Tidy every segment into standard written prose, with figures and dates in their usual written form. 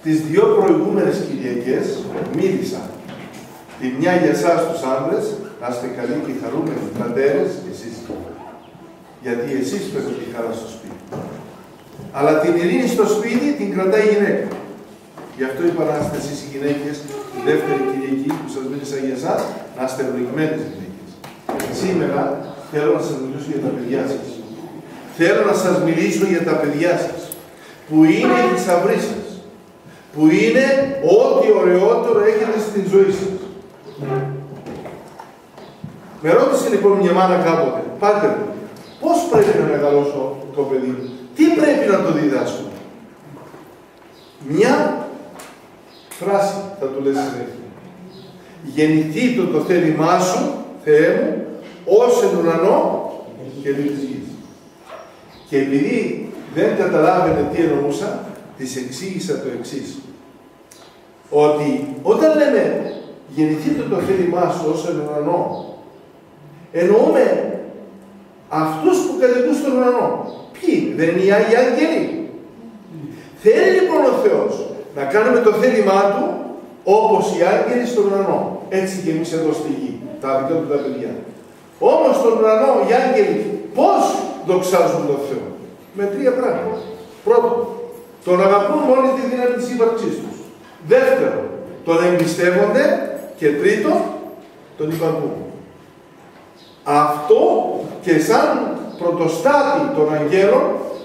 Τις δύο προηγούμενες Κυριακές μίλησα. Τη μια για εσάς τους άντρες, να είστε καλοί και χαρούμενοι πατέρες και σύζυγοι. Γιατί εσείς πρέπει τη χαρά στο σπίτι. Αλλά την ειρήνη στο σπίτι την κρατάει η γυναίκα. Γι' αυτό είπα να είστε εσείς οι γυναίκες, τη δεύτερη Κυριακή που σας μίλησα για εσάς, να είστε ευλογημένες γυναίκες. Σήμερα θέλω να σας μιλήσω για τα παιδιά σας. Θέλω να σας μιλήσω για τα παιδιά σας, που είναι οι θησαυροί σας, που είναι ό,τι ωραιότερο έχετε στην ζωή σας. Με ρώτησε λοιπόν μια μάνα κάποτε, πάτερ μου, πώς πρέπει να μεγαλώσω το παιδί μου, τι πρέπει να το διδάσκω. Μια φράση θα του λες συνέχεια. Γεννηθεί το θέλημά σου, Θεέ μου, ως εν ουρανό και επί της γης. Και επειδή δεν καταλάβαινε τι εννοούσα, της εξήγησα το εξής. Ότι όταν λέμε γεννηθείτε το θέλημά σου ως εν ουρανό, εννοούμε αυτούς που κατοικούν στον ουρανό. Ποιοι, δεν είναι οι Άγιοι Άγγελοι. Θέλει λοιπόν ο Θεός να κάνουμε το θέλημά Του όπως οι άγγελοι στον ουρανό. Έτσι και εμείς εδώ στη γη, τα δικά του τα παιδιά. Όμως στον ουρανό οι άγγελοι πώς δοξάζουν τον Θεό. Με τρία πράγματα. Πρώτον, τον αγαπούν με όλη τη δύναμη της ύπαρξής τους. Δεύτερον, τον εμπιστεύονται. Και τρίτον, τον υπακούν. Αυτό και σαν πρωτοστάτη των αγγέλων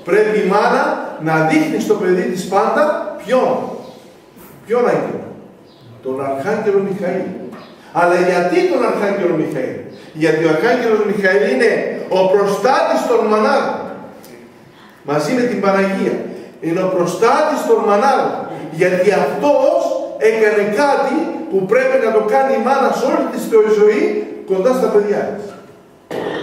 πρέπει η μάνα να δείχνει στο παιδί της πάντα ποιον άγγελο. Τον Αρχάγγελο Μιχαήλ. Αλλά γιατί τον Αρχάγγελο Μιχαήλ? Γιατί ο Αρχάγγελος Μιχαήλ είναι ο προστάτης των μανάδων. Μαζί με την Παναγία. Είναι ο προστάτης των μανάδων. Γιατί αυτός έκανε κάτι που πρέπει να το κάνει η μάνα σε όλη της τη ζωή κοντά στα παιδιά της.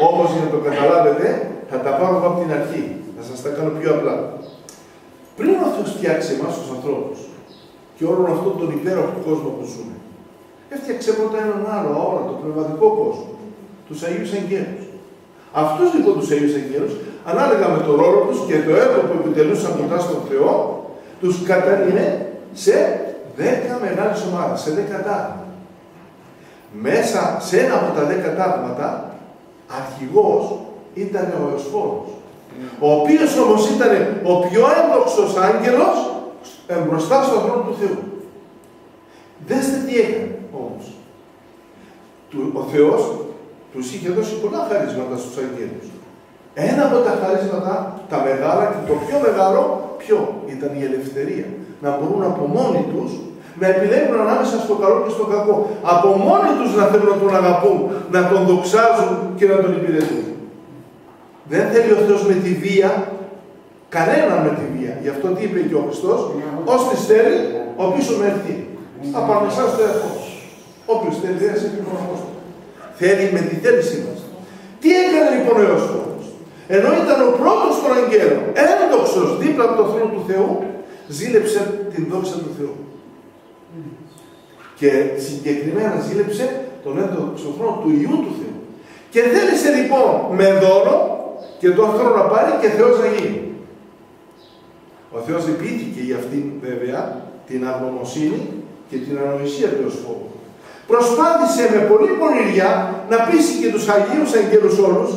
Όμως για να το καταλάβετε, θα τα πάρω από την αρχή. Θα σας τα κάνω πιο απλά. Πριν ο Θεός φτιάξει εμάς τους ανθρώπους και όλον αυτόν τον υπέροχο κόσμο που ζούμε, έφτιαξε πρώτα έναν άλλο αόρατο πνευματικό κόσμο. Τους Αγίους Αγγέλους. Αυτούς λοιπόν τους Αγίους Αγγέλους, ανάλογα με τον ρόλο τους και το έργο που επιτελούσαν κοντά στον Θεό, τους κατανείμε σε 10 μεγάλες ομάδες, σε 10 τάγματα. Μέσα σε ένα από τα 10 τάγματα, αρχηγός ήταν ο Εωσφόρος, ο οποίος όμως ήταν ο πιο ένδοξος άγγελος μπροστά στον θρόνο του Θεού. Δέστε τι έκανε όμως. Ο Θεός τους είχε δώσει πολλά χαρίσματα στους αγγέλους. Ένα από τα χαρίσματα, τα μεγάλα και το πιο μεγάλο, ποιο? Ήταν η ελευθερία. Να μπορούν από μόνοι τους να επιλέγουν ανάμεσα στο καλό και στο κακό. Από μόνοι τους να θέλουν να τον αγαπούν, να τον δοξάζουν και να τον υπηρετούν. Δεν θέλει ο Θεός με τη βία, κανέναν με τη βία. Γι' αυτό τι είπε και ο Χριστός, ώστις θέλει, ο πίσω με έρθει. Απαμεσά στο εαυτό. Όποιος θέλει, δεν σε πει. Θέλει με τη θέλησή μας. Τι έκανε λοιπόν ο Εωσφόρος? Ενώ ήταν ο πρώτος των αγγέλων, ένδοξος δίπλα από το θρόνο του Θεού, ζήλεψε την δόξα του Θεού. Και συγκεκριμένα ζήλεψε τον ένδοξο θρόνο του Υιού του Θεού. Και θέλησε λοιπόν με δώρο και τον θρόνο να πάρει και Θεός να γίνει. Ο Θεός επίτηκε για αυτήν βέβαια την αγνωμοσύνη και την ανοησία του Εωσφόρου. Προσπάθησε με πολλή πονηριά να πείσει και τους Αγίους Αγγέλους όλους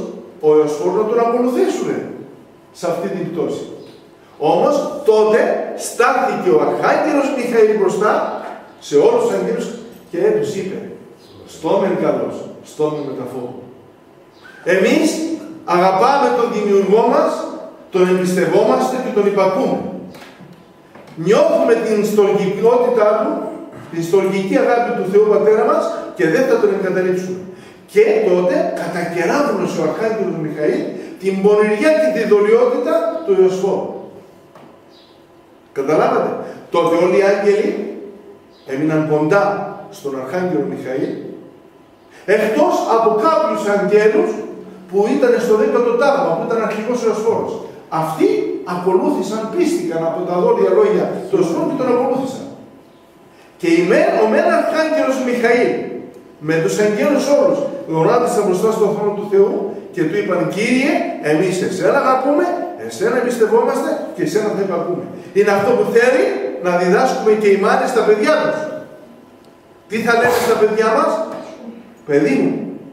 ο Εωσφόρος να τον ακολουθήσουν σε αυτή την πτώση. Όμως τότε στάθηκε ο Αρχάγγελος Μιχαήλ μπροστά σε όλους τους αγγέλους και τους είπε «Στόμεν καλός, στόμεν μεταφόβου». Εμείς αγαπάμε τον Δημιουργό μας, τον εμπιστευόμαστε και τον υπακούμε. Νιώθουμε την στοργικότητά του, την στοργική αγάπη του Θεού Πατέρα μας και δεν θα τον εγκαταλείψουμε. Και τότε κατακεράβουν ο Αρχάγγελος Μιχαήλ την πονηριά και τη δολιότητα του Εωσφόρου. Καταλάβατε. Τότε όλοι οι άγγελοι έμειναν κοντά στον Αρχάγγελο Μιχαήλ, εκτός από κάποιους αγγέλους που ήταν στο 10ο τάγμα, που ήταν αρχηγός ο Εωσφόρος. Αυτοί ακολούθησαν, πίστηκαν από τα δόλια λόγια του Εωσφόρου και τον ακολούθησαν. Και ο μεν Αρχάγγελος Μιχαήλ με τους αγγέλους όλους γονάτισαν μπροστά στον θρόνο του Θεού και του είπαν «Κύριε, εμείς εσένα αγαπούμε, εσένα εμπιστευόμαστε και εσένα θα υπακούμε». Είναι αυτό που θέλει να διδάσκουμε και οι μάνες στα παιδιά τους. Τι θα λέμε στα παιδιά μας? Παιδί μου,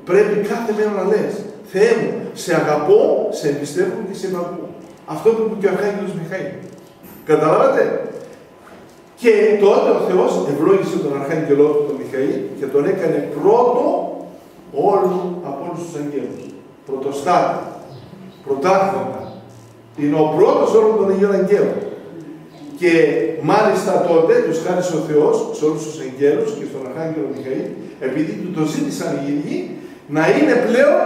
πρέπει κάθε μέρα να λες, Θεέ μου, σε αγαπώ, σε εμπιστεύω και σε αγαπώ. Αυτό που είπε και ο Αρχάγγελος Μιχαήλ. Καταλάβατε? Και τότε ο Θεός ευλόγησε τον Αρχάγγελό του τον Μιχαήλ και τον έκανε πρώτο από όλους τους αγγέλους. Πρωτοστάτη, πρωτάρχοντα. Είναι ο πρώτος όλων των Αγίων Αγγέλων. Και μάλιστα τότε τους χάρισε ο Θεός σε όλους τους αγγέλους και στον Αρχάγγελο Μιχαήλ, επειδή του το ζήτησαν οι ίδιοι, να είναι πλέον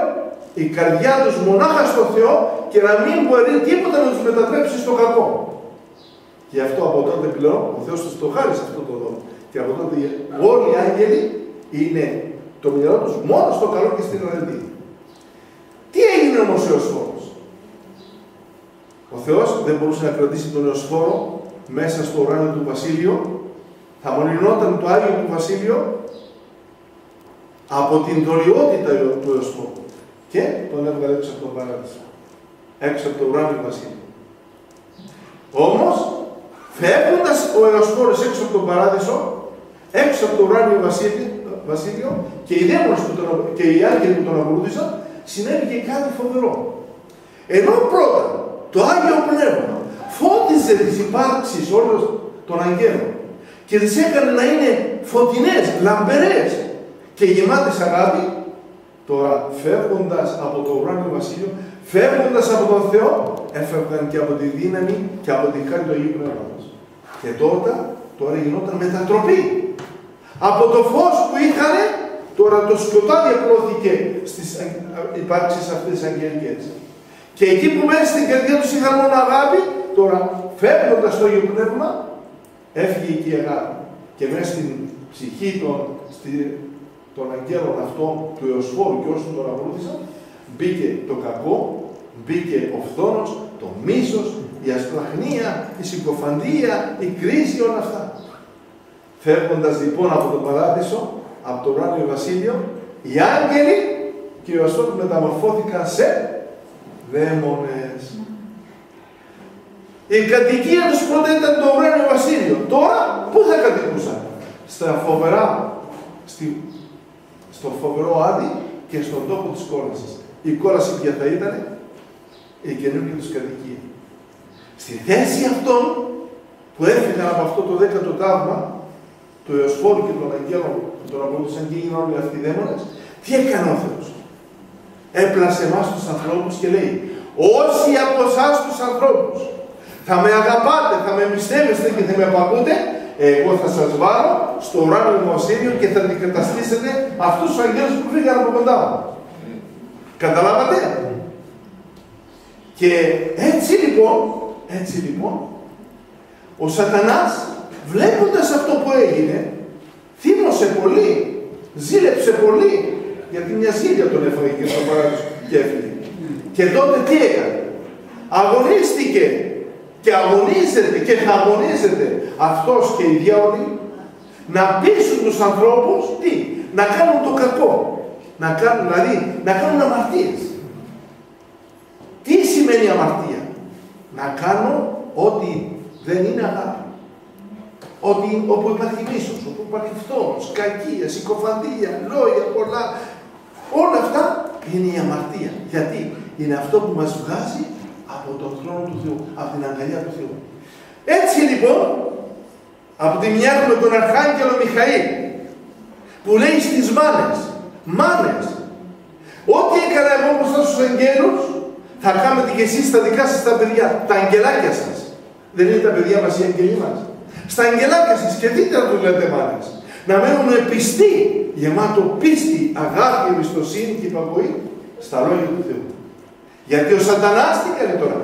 η καρδιά τους μονάχα στο Θεό και να μην μπορεί τίποτα να τους μετατρέψει στο κακό. Και αυτό από τότε πλέον ο Θεός τους το χάρισε αυτό το δώρο. Και από τότε όλοι οι άγγελοι είναι το μυαλό τους μόνο στο καλό και στην αρετή. Τι έγινε όμως ο Ιωσφόρος? Ο Θεός δεν μπορούσε να κρατήσει τον Ιωσφόρο μέσα στο ουράνιο του βασίλειο. Θα μολυνόταν το Άγιο του Βασίλειο από την δωριότητα του Ιωσφόρου. Και τον έβγαλε έξω από τον παράδεισο. Έξω από το ουράνιο βασίλειο. Όμως, φεύγοντας ο Ιωσφόρος έξω από τον παράδεισο, έξω από το ουράνιο βασίλειο και οι δαίμονες και οι άγγελοι που τον ακολούθησαν, συνέβη και κάτι φοβερό. Ενώ πρώτα το Άγιο Πνεύμα φώτιζε τις υπάρξεις όλων των αγγέλων και τις έκανε να είναι φωτεινές, λαμπερές και γεμάτες αγάπη, τώρα φεύγοντας από το ουράνιο βασίλειο, φεύγοντας από τον Θεό, έφευγαν και από τη δύναμη και από τη χάρη του Αγίου Πνεύματος. Και τώρα γινόταν μετατροπή. Από το φως που είχαν, τώρα το σκοτάδι απλώθηκε στις υπάρξεις αυτές τις αγγελικές. Και εκεί που μέσα στην καρδιά τους είχαν μόνο αγάπη, τώρα φεύγοντας το Αγίο Πνεύμα, έφυγε και η αγάπη. Και μέσα στην ψυχή των αγγέλων αυτών, του Ιωσφόρου και όσων τον ακολούθησαν, μπήκε το κακό, μπήκε ο φθόνος, το μίσος, η ασπλαχνία, η συκοφαντία, η κρίση, όλα αυτά. Φεύγοντας λοιπόν από τον παράδεισο, από το ουράνιο βασίλειο, οι άγγελοι και ο Ιωσφόρος μεταμορφώθηκαν σε δαίμονες. Η κατοικία τους πρώτα ήταν το ουράνιο βασίλειο. Τώρα, πού θα κατοικούσαν? Στο φοβερό Άδη και στον τόπο της κόλασης. Η κόλαση ποια θα ήταν? Η καινούργια τους κατοικία. Στη θέση αυτών που έφυγαν από αυτό το 10ο τάγμα του Ιωσφόρου και των αγγέλων που τον ακολούθησαν και έγιναν όλοι αυτοί οι δαίμονες, τι έκανε ο Θεός? Έπλασε εμάς τους ανθρώπους και λέει, όσοι από εσάς τους ανθρώπους θα με αγαπάτε, θα με εμπιστεύεστε και θα με απαγούτε, εγώ θα σας βάλω στο ουράνιο βασίλειο και θα αντικαταστήσετε αυτούς τους αγγέλους που φύγαν από κοντά μου. Καταλάβατε? Και έτσι λοιπόν, ο Σατανάς, βλέποντας αυτό που έγινε, θύμωσε πολύ, ζήλεψε πολύ, γιατί μια ζήλια τον έφαγε και στον παράδεισο και έφυγε. Και τότε τι έκανε? Αγωνίστηκε και αγωνίζεται και θα αγωνίζεται αυτός και οι διάολοι να πείσουν τους ανθρώπους τι? Να κάνουν το κακό. Δηλαδή να κάνουν αμαρτίες. Τι σημαίνει αμαρτία? Να κάνω ό,τι δεν είναι αγάπη. Όπου υπάρχει μίσος, όπου υπάρχει φθόνος, κακία, συκοφαντία, λόγια πολλά. Όλα αυτά είναι η αμαρτία. Γιατί? Είναι αυτό που μας βγάζει από τον θρόνο του Θεού, από την αγκαλιά του Θεού. Έτσι λοιπόν, από τη μια έχουμε τον Αρχάγγελο Μιχαήλ, που λέει στις μάνες, ό,τι έκανα εγώ μπροστά στους αγγέλους, θα κάνετε και εσείς τα δικά σας τα παιδιά, τα αγγελάκια σας. Δεν είναι τα παιδιά μας οι αγγελοί μας? Στα αγγελάκια σας, και δείτε να του λέτε μάνες. Να μένουμε πιστοί, γεμάτο πίστη, αγάπη, εμπιστοσύνη και υπακοή στα λόγια του Θεού. Γιατί ο Σατανάς τι κάνει τώρα?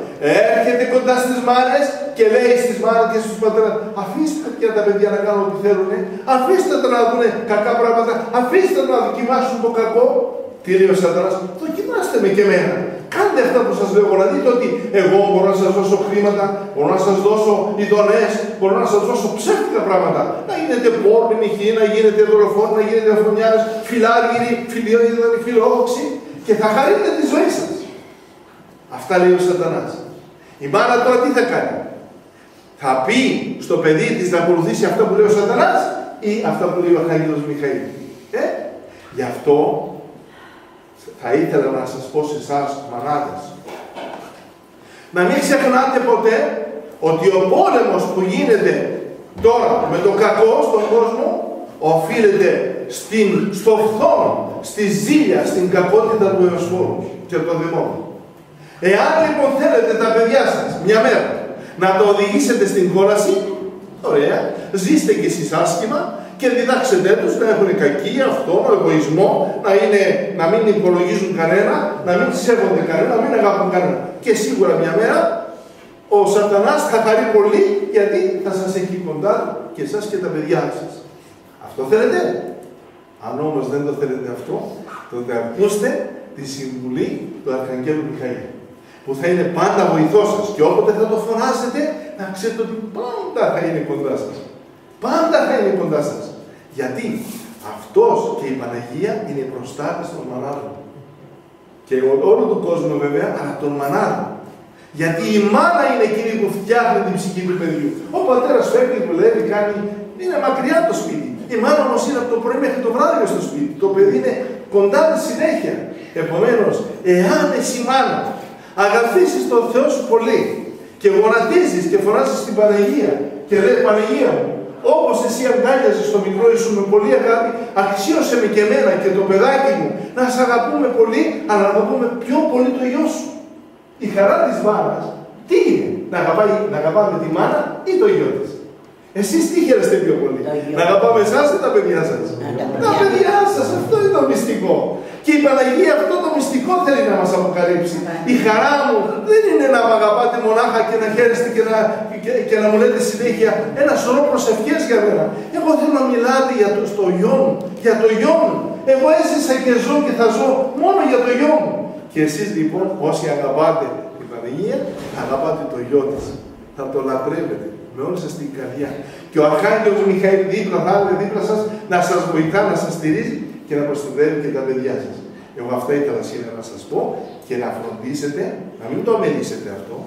Έρχεται κοντά στις μάνες και λέει στις μάνες και στους πατέρες, αφήστε και τα παιδιά να κάνουν ό,τι θέλουν, αφήστε τα να δουν κακά πράγματα, αφήστε τα να δοκιμάσουν το κακό. Τι λέει ο Σατανάς? Δοκιμάστε με και εμένα. Κάντε αυτά που σας λέω, να δείτε ότι εγώ μπορώ να σας δώσω χρήματα, μπορώ να σας δώσω ειδονές, μπορώ να σας δώσω ψεύτικα πράγματα. Να γίνετε πόρνοι, νυχοί, να γίνετε δολοφόνοι, να γίνετε αφρονιάδες, φιλάργυροι, φιλόδοξοι και θα χαρείτε τη ζωή σας. Αυτά λέει ο Σατανάς. Η μάνα τώρα τι θα κάνει? Θα πει στο παιδί της να ακολουθήσει αυτά που λέει ο Σατανάς ή αυτά που λέει ο Αρχάγγελος Μιχαήλ. Γι' αυτό θα ήθελα να σας πω σε εσάς, μανάδες, να μην ξεχνάτε ποτέ ότι ο πόλεμος που γίνεται τώρα με το κακό στον κόσμο οφείλεται στο φθόνο, στη ζήλια, στην κακότητα του εωσφόρου και των δαιμόνων. Εάν λοιπόν θέλετε τα παιδιά σας μια μέρα να το οδηγήσετε στην κόλαση, ωραία, ζήστε κι εσείς άσχημα και διδάξετε τους να έχουν κακία, φθόνο, εγωισμό, να μην υπολογίζουν κανένα, να μην σέβονται κανένα, να μην αγαπούν κανένα. Και σίγουρα μια μέρα ο Σατανάς θα χαρεί πολύ, γιατί θα σας έχει κοντά και εσάς και τα παιδιά σας. Αυτό θέλετε? Αν όμως δεν το θέλετε αυτό, τότε ακούστε τη συμβουλή του Αρχαγγέλου Μιχαήλ, που θα είναι πάντα βοηθός σας, και όποτε θα το φωνάσετε, να ξέρετε ότι πάντα θα είναι κοντά σας. Πάντα θα είναι κοντά σας. Γιατί αυτός και η Παναγία είναι οι προστάτες των μανάδων. Και όλο τον κόσμο βέβαια, αλλά των μανάδων. Γιατί η μάνα είναι εκείνη που φτιάχνει την ψυχή του παιδιού. Ο πατέρας φεύγει, δουλεύει, είναι μακριά το σπίτι. Η μάνα όμως είναι από το πρωί μέχρι το βράδυ στο σπίτι. Το παιδί είναι κοντά τη συνέχεια. Επομένως, εάν εσύ μάνα αγαπήσεις τον Θεό σου πολύ και γονατίζεις και φωνάζεις στην Παναγία και λέει Παναγία μου, όπως εσύ αγκάλιαζες το μικρό σου με πολύ αγάπη, αξίωσε με και εμένα και το παιδάκι μου να σε αγαπούμε πολύ, αλλά να αγαπούμε πιο πολύ το γιο σου. Η χαρά της μάνας τι είναι? Να αγαπάμε τη μάνα ή το γιο της? Εσείς τι χαίρεστε πιο πολύ? Να αγαπάμε εσάς ή τα παιδιά σας? Τα παιδιά σας, αυτό είναι το μυστικό. Και η Παναγία αυτό το μυστικό θέλει να μας αποκαλύψει. Η χαρά μου δεν είναι να με αγαπάτε μονάχα και να χαίρεστε και να μου λέτε συνέχεια ένα σωρό προσευχές για μένα. Εγώ θέλω να μιλάτε στο γιο μου, για το γιο μου. Εγώ έζησα και ζω και θα ζω μόνο για το γιο μου. Και εσείς λοιπόν, όσοι αγαπάτε την Παναγία, αγαπάτε το γιο της. Θα το λατρεύετε με όλη σας την καρδιά. Και ο Αρχάγγελος Μιχαήλ θα είναι δίπλα σας να σας βοηθά, να σας στηρίζει και να προστατεύει και τα παιδιά σας. Εγώ αυτά ήθελα σήμερα να σας πω και να φροντίσετε, να μην το αμελήσετε αυτό,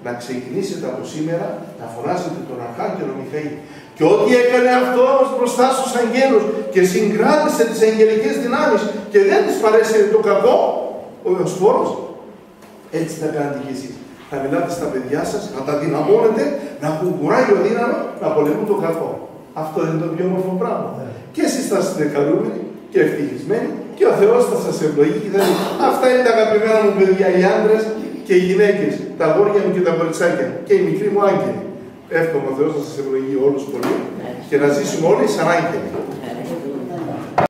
να ξεκινήσετε από σήμερα να φωνάσετε τον Αρχάγγελο Μιχαήλ. Και ό,τι έκανε αυτό μπροστά στους αγγέλους και συγκράτησε τις αγγελικές δυνάμεις και δεν τις παρέσυρε το κακό, ο Εωσφόρος, έτσι θα κάνετε κι εσείς. Θα μιλάτε στα παιδιά σας, να τα δυναμώνετε, να έχουν κουράγιο δύναμη να πολεμούν το κακό. Αυτό είναι το πιο όμορφο πράγμα. Και εσείς θα είστε χαρούμενοι και ευτυχισμένοι και ο Θεός θα σας ευλογεί και θα λέει αυτά είναι τα αγαπημένα μου παιδιά, οι άντρες και οι γυναίκες, τα αγόρια μου και τα κοριτσάκια και οι μικροί μου άγγελοι. Εύχομαι ο Θεός να σας ευλογεί όλους πολύ και να ζήσουμε όλοι σαν άγγελοι.